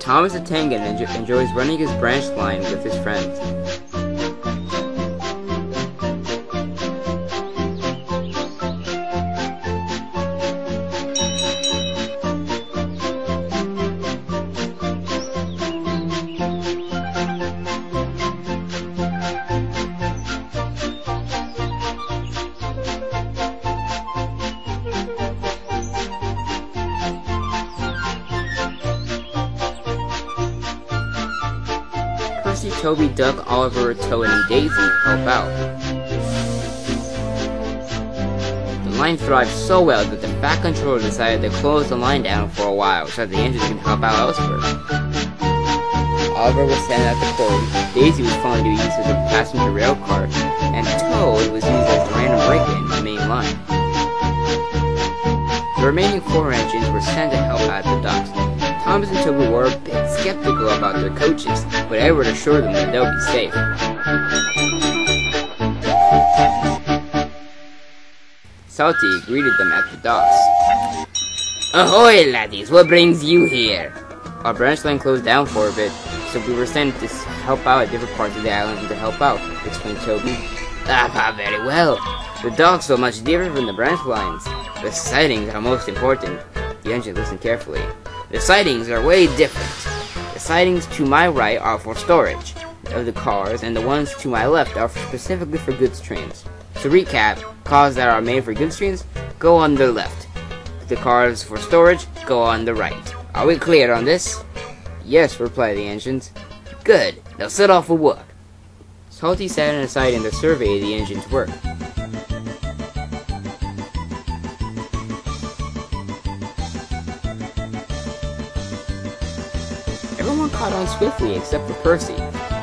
Thomas the Tank enjoys running his Branchline with his friends. Percy, Toby, Duck, Oliver, Toad, and Daisy help out. The line thrives so well that the Fat Controller decided to close the line down for a while so that the engines can help out elsewhere. Oliver was standing at the quarry, Daisy was falling to use as a passenger rail car, and Toad was used as the random break-in in the main line. The remaining 4 engines were sent to help out at the docks. Thomas and Tubba were a bit skeptical about their coaches, but Edward assured them that they'll be safe. Salty greeted them at the docks. "Ahoy, laddies! What brings you here?" Our branchline closed down for a bit, so we were sent to help out at different parts of the island to help out, explained Toby. "Ah, very well. The docks are much different from the branch lines. The sidings are most important." The engine listened carefully. "The sidings are way different. The sidings to my right are for storage of the cars, and the ones to my left are specifically for goods trains. To recap, cars that are made for goods trains go on the left. The cars for storage go on the right. Are we clear on this?" "Yes," replied the engines. "Good. Now set off for work." Salty sat in a siding to survey the engine's work. Everyone caught on swiftly except for Percy.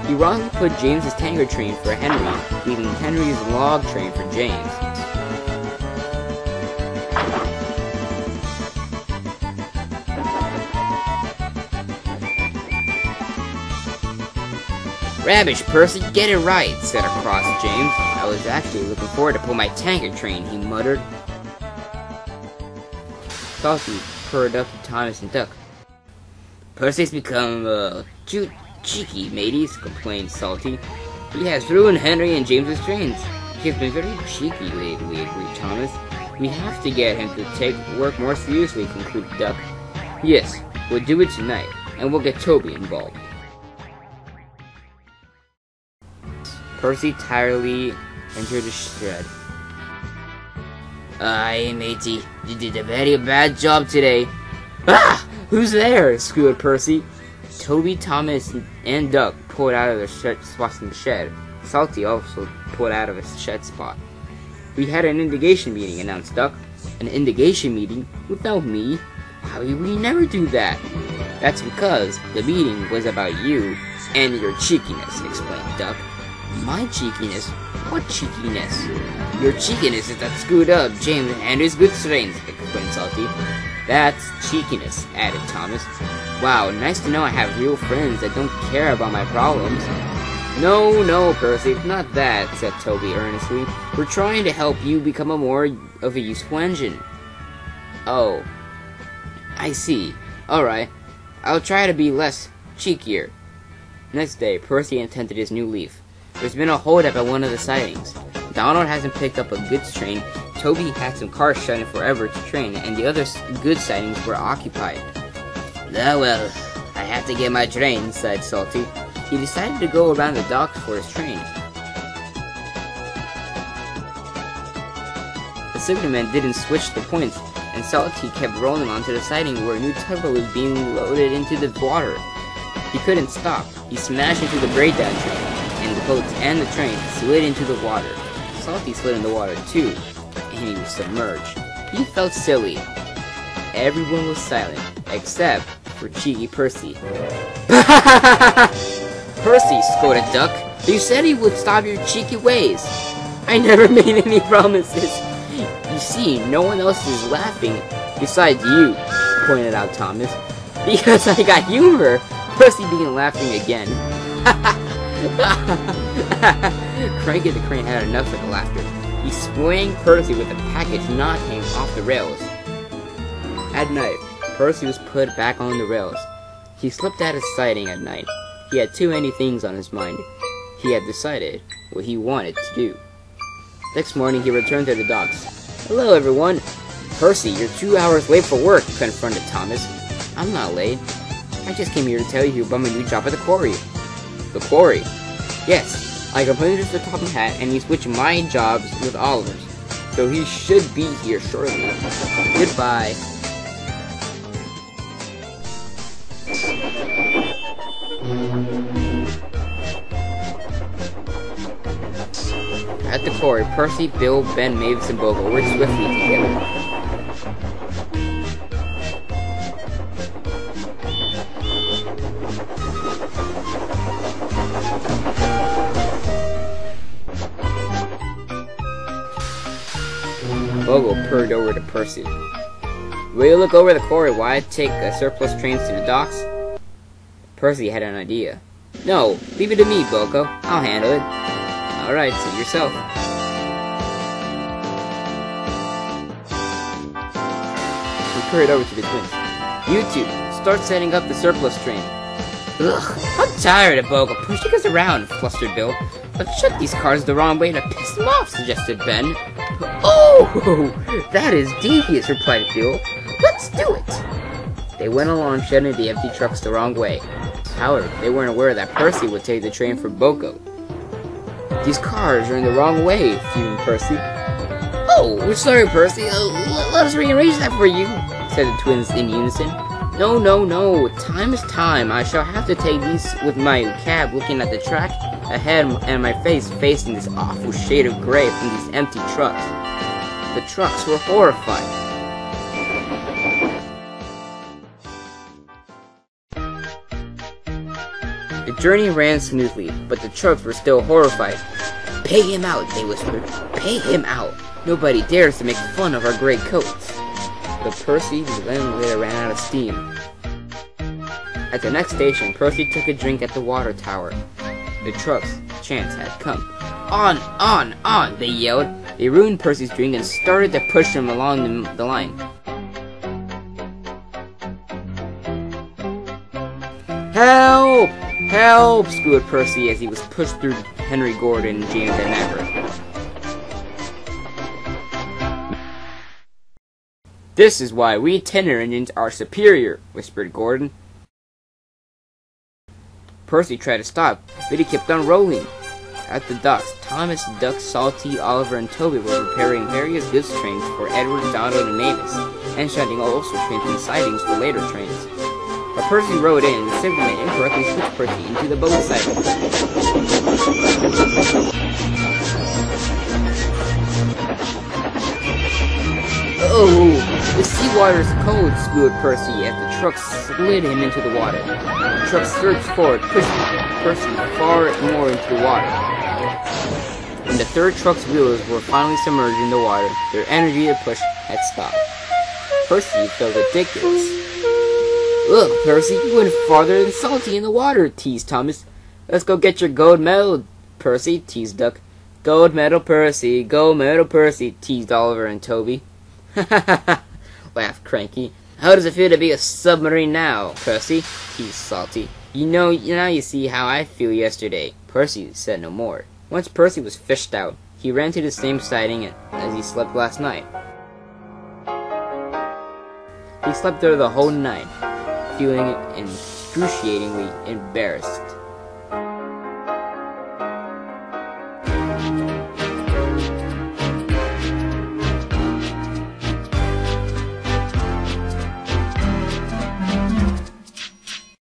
He wrongly put James's tanker train for Henry, leaving Henry's log train for James. "Rubbish, Percy, get it right," said across James. "I was actually looking forward to pull my tanker train," he muttered. Salty purred up to Thomas and Duck. "Percy's become, too cheeky, mateys," complained Salty. "He has ruined Henry and James's trains. He has been very cheeky lately," agreed Thomas. "We have to get him to take work more seriously," concluded Duck. "Yes, we'll do it tonight, and we'll get Toby involved." Percy tiredly entered the shed. "Aye, matey, you did a very bad job today." "Ah! Who's there?" squealed Percy. Toby, Thomas, and Duck pulled out of their spots in the shed. Salty also pulled out of his shed spot. "We had an indagation meeting," announced Duck. "An indagation meeting? Without me? Why would we never do that?" "That's because the meeting was about you and your cheekiness," explained Duck. "My cheekiness? What cheekiness?" "Your cheekiness is that screwed up James and Andrew's good strains," explained Salty. "That's cheekiness," added Thomas. "Wow, nice to know I have real friends that don't care about my problems." No, Percy, it's not that," said Toby earnestly. "We're trying to help you become a more of a useful engine." "Oh, I see. Alright, I'll try to be less cheekier." Next day, Percy intended his new leaf. There's been a holdup at one of the sidings. Donald hasn't picked up a goods train, Toby had some cars shut in forever to train, and the other goods sidings were occupied. "Ah well, I have to get my train," sighed Salty. He decided to go around the docks for his train. The signalman didn't switch the points, and Salty kept rolling onto the siding where a new Tubba was being loaded into the water. He couldn't stop. He smashed into the breakdown train, and the boats and the train slid into the water. Salty slid in the water too, and he was submerged. He felt silly. Everyone was silent, except for cheeky Percy. "Percy," scolded Duck, "you said you would stop your cheeky ways." "I never made any promises." "You see, no one else is laughing besides you," pointed out Thomas. "Because I got humor." Percy began laughing again. Cranky the Crane had enough of the laughter. He swung Percy with the package knocking off the rails. At night, Percy was put back on the rails. He slept at his siding at night. He had too many things on his mind. He had decided what he wanted to do. Next morning, he returned to the docks. "Hello, everyone." "Percy, you're 2 hours late for work," confronted Thomas. "I'm not late. I just came here to tell you about my new job at the Quarry." "The Quarry?" "Yes, I completed the top hat, and he switched my jobs with Oliver's. So he should be here shortly. Goodbye." At the Quarry, Percy, Bill, Ben, Mavis, and Bubba worked swiftly together. Bubba purred over to Percy. "Will you look over the Quarry while I take surplus trains to the docks?" Percy had an idea. "No, leave it to me, Boko. I'll handle it." "Alright, suit yourself." He hurried over to the twins. "You two, start setting up the surplus train." "Ugh, I'm tired of Boko pushing us around," flustered Bill. "Let's shut these cars the wrong way to piss them off," suggested Ben. "Oh, that is devious," replied Bill. "Let's do it." They went along shutting the empty trucks the wrong way. However, they weren't aware that Percy would take the train for Boko. "These cars are in the wrong way," fumed Percy. "Oh, we're sorry, Percy. Let us rearrange that for you," said the twins in unison. No, time is time. I shall have to take these with my cab looking at the track ahead and my face facing this awful shade of gray from these empty trucks." The trucks were horrified. The journey ran smoothly, but the trucks were still horrified. "Pay him out," they whispered. "Pay him out. Nobody dares to make fun of our gray coats." But Percy, the landlady, ran out of steam. At the next station, Percy took a drink at the water tower. The truck's chance had come. On, they yelled. They ruined Percy's drink and started to push him along the line. "Help! Help!" squealed Percy as he was pushed through Henry Gordon, James, and Maverick. "This is why we tender engines are superior," whispered Gordon. Percy tried to stop, but he kept on rolling. At the docks, Thomas, Duck, Salty, Oliver, and Toby were repairing various goods trains for Edward, Donald, and Mavis, and shutting also trains and sidings for later trains. But Percy rode in, and the signalman incorrectly switched Percy into the boat siding. "Oh, the seawater's cold," squealed Percy as the truck slid him into the water. The truck surged forward, pushing Percy far more into the water. When the third truck's wheels were finally submerged in the water, their energy to push had stopped. Percy felt ridiculous. "Look, Percy, you went farther than Salty in the water," teased Thomas. "Let's go get your gold medal, Percy," teased Duck. "Gold medal, Percy, teased Oliver and Toby. "Ha ha ha ha," laughed Cranky. "How does it feel to be a submarine now, Percy?" teased Salty. Now you see how I feel yesterday." Percy said no more. Once Percy was fished out, he ran to the same siding as he slept last night. He slept there the whole night, feeling excruciatingly embarrassed.